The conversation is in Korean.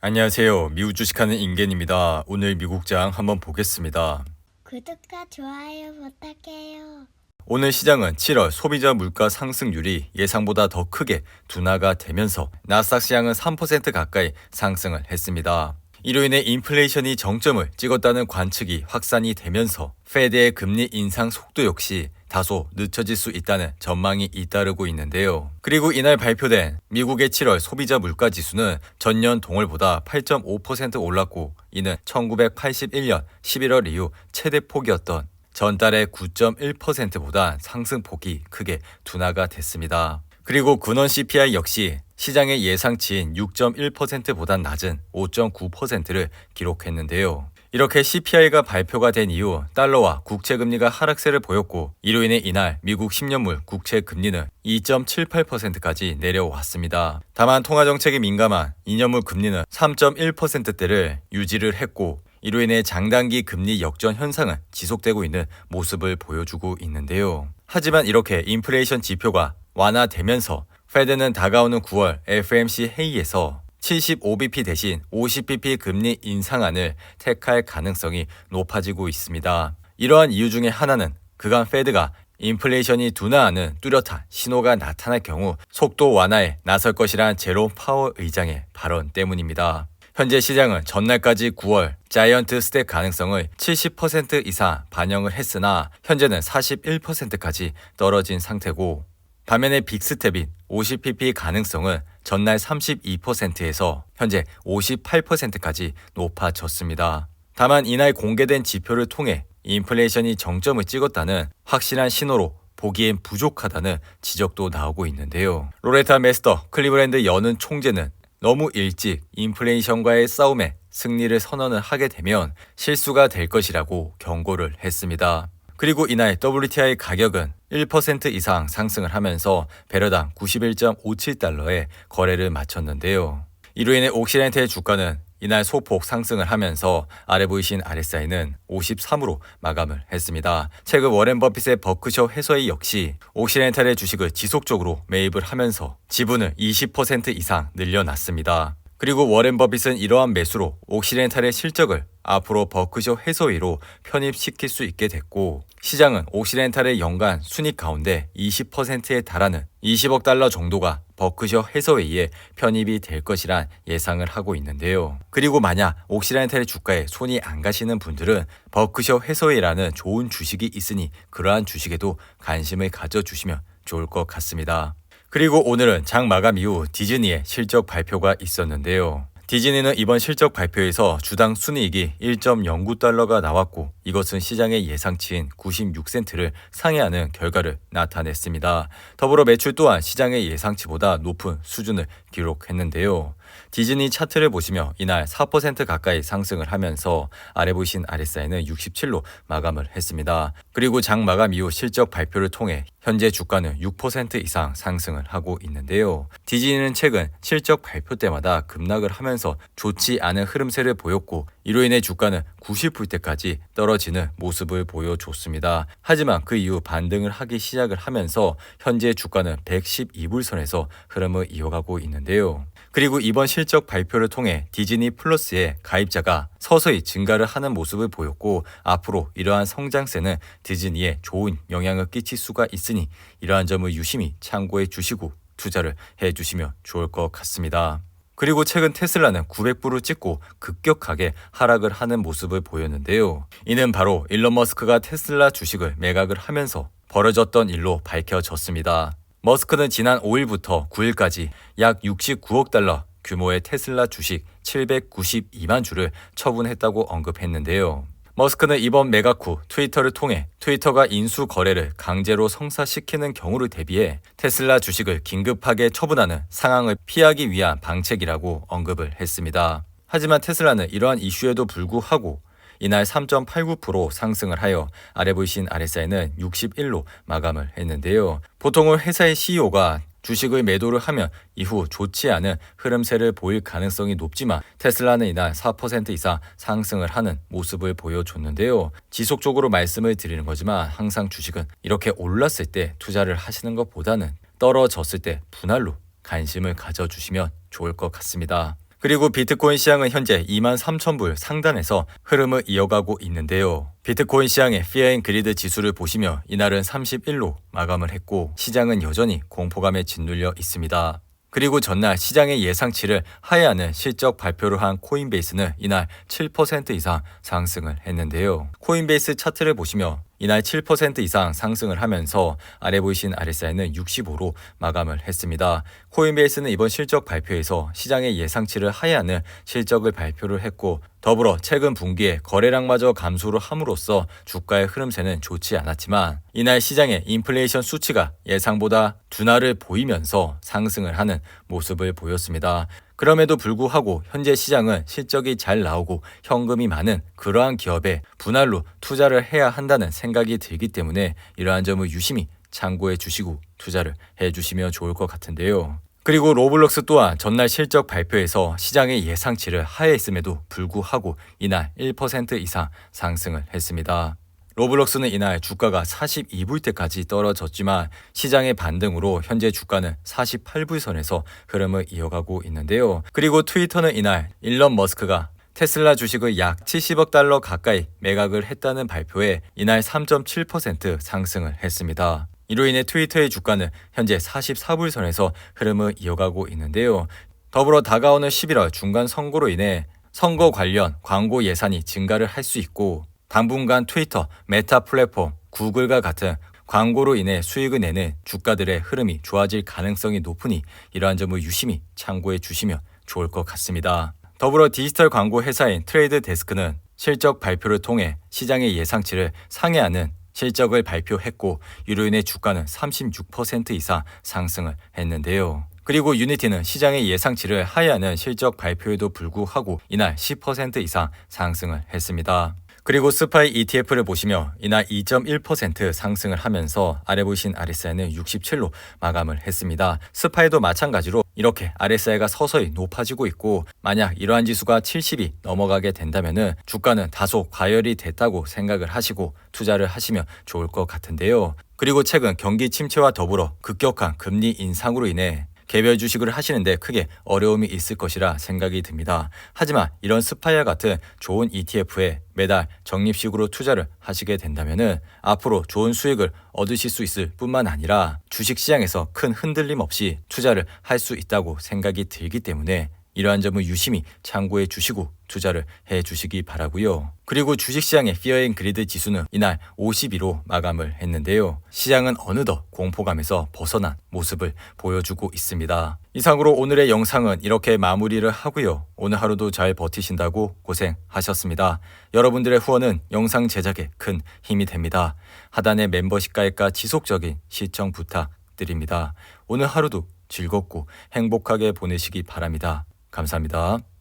안녕하세요. 미국 주식하는 임겐입니다. 오늘 미국장 한번 보겠습니다. 구독과 좋아요 부탁해요. 오늘 시장은 7월 소비자 물가 상승률이 예상보다 더 크게 둔화가 되면서 나스닥 시장은 3% 가까이 상승을 했습니다. 이로 인해 인플레이션이 정점을 찍었다는 관측이 확산이 되면서 페드의 금리 인상 속도 역시 다소 늦춰질 수 있다는 전망이 잇따르고 있는데요. 그리고 이날 발표된 미국의 7월 소비자 물가 지수는 전년 동월보다 8.5% 올랐고 이는 1981년 11월 이후 최대 폭이었던 전달의 9.1%보다 상승폭이 크게 둔화가 됐습니다. 그리고 근원 CPI 역시 시장의 예상치인 6.1%보다 낮은 5.9%를 기록했는데요. 이렇게 CPI가 발표가 된 이후 달러와 국채금리가 하락세를 보였고 이로 인해 이날 미국 10년물 국채금리는 2.78%까지 내려왔습니다. 다만 통화정책에 민감한 2년물 금리는 3.1%대를 유지를 했고 이로 인해 장단기 금리 역전 현상은 지속되고 있는 모습을 보여주고 있는데요. 하지만 이렇게 인플레이션 지표가 완화되면서 페드는 다가오는 9월 FOMC 회의에서 75bp 대신 50bp 금리 인상안을 택할 가능성이 높아지고 있습니다. 이러한 이유 중에 하나는 그간 페드가 인플레이션이 둔화하는 뚜렷한 신호가 나타날 경우 속도 완화에 나설 것이란 제롬 파월 의장의 발언 때문입니다. 현재 시장은 전날까지 9월 자이언트 스택 가능성을 70% 이상 반영을 했으나 현재는 41%까지 떨어진 상태고 반면에 빅스텝인 50pp 가능성은 전날 32%에서 현재 58%까지 높아졌습니다. 다만 이날 공개된 지표를 통해 인플레이션이 정점을 찍었다는 확실한 신호로 보기엔 부족하다는 지적도 나오고 있는데요. 로레타 메스터 클리브랜드 여는 총재는 너무 일찍 인플레이션과의 싸움에 승리를 선언을 하게 되면 실수가 될 것이라고 경고를 했습니다. 그리고 이날 WTI 가격은 1% 이상 상승을 하면서 배럴당 91.57달러에 거래를 마쳤는데요. 이로 인해 옥시덴탈의 주가는 이날 소폭 상승을 하면서 아래 보이신 RSI는 53으로 마감을 했습니다. 최근 워렌 버핏의 버크셔 해서웨이 역시 옥시덴탈의 주식을 지속적으로 매입을 하면서 지분을 20% 이상 늘려놨습니다. 그리고 워렌 버핏은 이러한 매수로 옥시덴탈의 실적을 앞으로 버크셔 해서웨이로 편입시킬 수 있게 됐고 시장은 옥시덴탈의 연간 순이익 가운데 20%에 달하는 20억 달러 정도가 버크셔 해서웨이에 편입이 될 것이란 예상을 하고 있는데요. 그리고 만약 옥시덴탈의 주가에 손이 안 가시는 분들은 버크셔 해서웨이라는 좋은 주식이 있으니 그러한 주식에도 관심을 가져주시면 좋을 것 같습니다. 그리고 오늘은 장 마감 이후 디즈니의 실적 발표가 있었는데요. 디즈니는 이번 실적 발표에서 주당 순이익이 1.09달러가 나왔고 이것은 시장의 예상치인 96센트를 상회하는 결과를 나타냈습니다. 더불어 매출 또한 시장의 예상치보다 높은 수준을 기록했는데요. 디즈니 차트를 보시면 이날 4% 가까이 상승을 하면서 아래 보이신 RSI는 67로 마감을 했습니다. 그리고 장 마감 이후 실적 발표를 통해 현재 주가는 6% 이상 상승을 하고 있는데요. 디즈니는 최근 실적 발표 때마다 급락을 하면서 좋지 않은 흐름세를 보였고 이로 인해 주가는 90불대까지 떨어지는 모습을 보여줬습니다. 하지만 그 이후 반등을 하기 시작을 하면서 현재 주가는 112불선에서 흐름을 이어가고 있는데요. 그리고 이번 실적 발표를 통해 디즈니 플러스의 가입자가 서서히 증가를 하는 모습을 보였고 앞으로 이러한 성장세는 디즈니에 좋은 영향을 끼칠 수가 있으니 이러한 점을 유심히 참고해 주시고 투자를 해 주시면 좋을 것 같습니다. 그리고 최근 테슬라는 900불을 찍고 급격하게 하락을 하는 모습을 보였는데요. 이는 바로 일론 머스크가 테슬라 주식을 매각을 하면서 벌어졌던 일로 밝혀졌습니다. 머스크는 지난 5일부터 9일까지 약 69억 달러 규모의 테슬라 주식 792만 주를 처분했다고 언급했는데요. 머스크는 이번 매각 후 트위터를 통해 트위터가 인수 거래를 강제로 성사시키는 경우를 대비해 테슬라 주식을 긴급하게 처분하는 상황을 피하기 위한 방책이라고 언급을 했습니다. 하지만 테슬라는 이러한 이슈에도 불구하고 이날 3.89% 상승을 하여 아래 보이신 RSI는 61로 마감을 했는데요. 보통은 회사의 CEO가 주식을 매도를 하면 이후 좋지 않은 흐름세를 보일 가능성이 높지만 테슬라는 이날 4% 이상 상승을 하는 모습을 보여줬는데요. 지속적으로 말씀을 드리는 거지만 항상 주식은 이렇게 올랐을 때 투자를 하시는 것보다는 떨어졌을 때 분할로 관심을 가져주시면 좋을 것 같습니다. 그리고 비트코인 시장은 현재 23,000불 상단에서 흐름을 이어가고 있는데요. 비트코인 시장의 Fear and Greed 지수를 보시면 이날은 31로 마감을 했고 시장은 여전히 공포감에 짓눌려 있습니다. 그리고 전날 시장의 예상치를 하회하는 실적 발표를 한 코인베이스는 이날 7% 이상 상승을 했는데요. 코인베이스 차트를 보시면 이날 7% 이상 상승을 하면서 아래 보이신 RSI는 65로 마감을 했습니다. 코인베이스는 이번 실적 발표에서 시장의 예상치를 하회하는 실적을 발표를 했고 더불어 최근 분기에 거래량마저 감소를 함으로써 주가의 흐름세는 좋지 않았지만 이날 시장의 인플레이션 수치가 예상보다 둔화를 보이면서 상승을 하는 모습을 보였습니다. 그럼에도 불구하고 현재 시장은 실적이 잘 나오고 현금이 많은 그러한 기업에 분할로 투자를 해야 한다는 생각이 들기 때문에 이러한 점을 유심히 참고해 주시고 투자를 해 주시면 좋을 것 같은데요. 그리고 로블록스 또한 전날 실적 발표에서 시장의 예상치를 하회했음에도 불구하고 이날 1% 이상 상승을 했습니다. 로블록스는 이날 주가가 42불 때까지 떨어졌지만 시장의 반등으로 현재 주가는 48불 선에서 흐름을 이어가고 있는데요. 그리고 트위터는 이날 일론 머스크가 테슬라 주식을 약 70억 달러 가까이 매각을 했다는 발표에 이날 3.7% 상승을 했습니다. 이로 인해 트위터의 주가는 현재 44불 선에서 흐름을 이어가고 있는데요. 더불어 다가오는 11월 중간 선거로 인해 선거 관련 광고 예산이 증가를 할 수 있고 당분간 트위터, 메타 플랫폼, 구글과 같은 광고로 인해 수익을 내는 주가들의 흐름이 좋아질 가능성이 높으니 이러한 점을 유심히 참고해 주시면 좋을 것 같습니다. 더불어 디지털 광고 회사인 트레이드 데스크는 실적 발표를 통해 시장의 예상치를 상회하는 실적을 발표했고 이로 인해 주가는 36% 이상 상승을 했는데요. 그리고 유니티는 시장의 예상치를 하회하는 실적 발표에도 불구하고 이날 10% 이상 상승을 했습니다. 그리고 스파이 ETF를 보시면 이날 2.1% 상승을 하면서 아래 보이신 RSI는 67로 마감을 했습니다. 스파이도 마찬가지로 이렇게 RSI가 서서히 높아지고 있고 만약 이러한 지수가 70이 넘어가게 된다면 주가는 다소 과열이 됐다고 생각을 하시고 투자를 하시면 좋을 것 같은데요. 그리고 최근 경기 침체와 더불어 급격한 금리 인상으로 인해 개별 주식을 하시는데 크게 어려움이 있을 것이라 생각이 듭니다. 하지만 이런 스파이와 같은 좋은 ETF에 매달 적립식으로 투자를 하시게 된다면 앞으로 좋은 수익을 얻으실 수 있을 뿐만 아니라 주식시장에서 큰 흔들림 없이 투자를 할 수 있다고 생각이 들기 때문에 이러한 점을 유심히 참고해 주시고 투자를 해 주시기 바라고요. 그리고 주식시장의 Fear and Greed 지수는 이날 52로 마감을 했는데요. 시장은 어느덧 공포감에서 벗어난 모습을 보여주고 있습니다. 이상으로 오늘의 영상은 이렇게 마무리를 하고요. 오늘 하루도 잘 버티신다고 고생하셨습니다. 여러분들의 후원은 영상 제작에 큰 힘이 됩니다. 하단의 멤버십 가입과 지속적인 시청 부탁드립니다. 오늘 하루도 즐겁고 행복하게 보내시기 바랍니다. 감사합니다.